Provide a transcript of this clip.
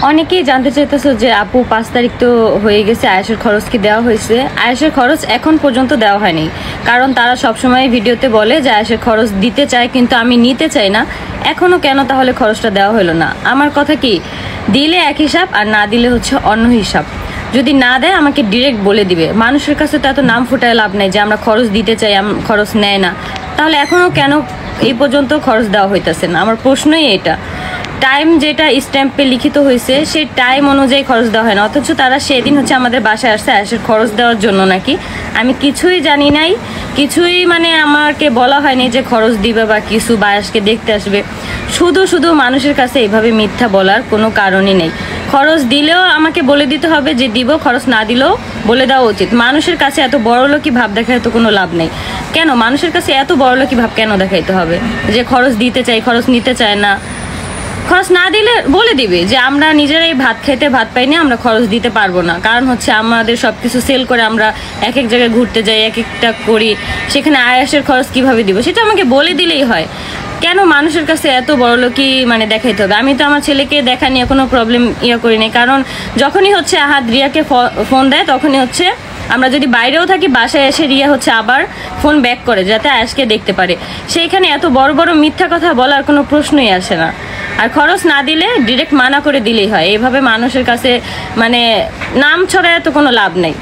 অনেকেই জানতে চাইতেছো যে আপু 5 তারিখ তো হয়ে গেছে, আয়েশের খরচ কি দেওয়া হয়েছে? আয়েশের খরচ এখন পর্যন্ত দেওয়া হয়নি, কারণ তারা সবসময় ভিডিওতে বলে যে আয়েশের খরচ দিতে চায়, কিন্তু আমি নিতে চাই না। এখনো কেন তাহলে খরচটা দেওয়া হলো না? আমার কথা কি, দিলে এক হিসাব আর না দিলে হচ্ছে অন্য হিসাব। যদি না দেয় আমাকে ডিরেক্ট বলে দিবে। মানুষের কাছে তো এত নাম ফুটায় লাভ নেই যে আমরা খরচ দিতে চাই, খরচ নেয় না। তাহলে এখনো কেন এই পর্যন্ত খরচ দেওয়া হইতেছে না? আমার প্রশ্নই এটা। টাইম যেটা স্ট্যাম্পে লিখিত হয়েছে সেই টাইম অনুযায়ী খরচ দেওয়া হয় না, অথচ তারা সেদিন হচ্ছে আমাদের বাসায় আসছে আয়েশের খরচ দেওয়ার জন্য নাকি। আমি কিছুই জানি নাই, কিছুই মানে আমাকে বলা হয়নি যে খরচ দিবে বা কিছু, বা আয়েশকে দেখতে আসবে। শুধু শুধু মানুষের কাছে এইভাবে মিথ্যা বলার কোনো কারণই নেই। খরচ দিলেও আমাকে বলে দিতে হবে যে দিব, খরচ না দিলেও বলে দেওয়া উচিত। মানুষের কাছে এত বড়লোকি ভাব দেখায় তো কোনো লাভ নেই। কেন মানুষের কাছে এত বড়লোকি ভাব কেন দেখাইতে হবে যে খরচ দিতে চাই, খরচ নিতে চায় না? খরচ না দিলে বলে দিবে যে আমরা নিজেরাই ভাত খেতে ভাত পাই না, আমরা খরচ দিতে পারবো না। কারণ হচ্ছে আমাদের সব কিছু সেল করে আমরা এক এক জায়গায় ঘুরতে যাই, এক একটা করি, সেখানে আয়েশের খরচ কিভাবে দিব সেটা আমাকে বলে দিলেই হয়। কেন মানুষের কাছে এত বড়লোকি মানে দেখাইতে হবে? আমি তো আমার ছেলেকে দেখা নিয়ে কোনো প্রবলেম করি নাই, কারণ যখনই হচ্ছে আহাদ রিয়াকে ফোন দেয় তখনই হচ্ছে আমরা যদি বাইরেও থাকি বাসায় এসে রিয়া হচ্ছে আবার ফোন ব্যাক করে যাতে আয়েশকে দেখতে পারে। সেইখানে এত বড় বড় মিথ্যা কথা বলার কোনো প্রশ্নই আসে না। আর খরচ না দিলে ডিরেক্ট মানা করে দিলেই হয়। এইভাবে মানুষের কাছে মানে নাম ছড়ায় তো কোনো লাভ নেই।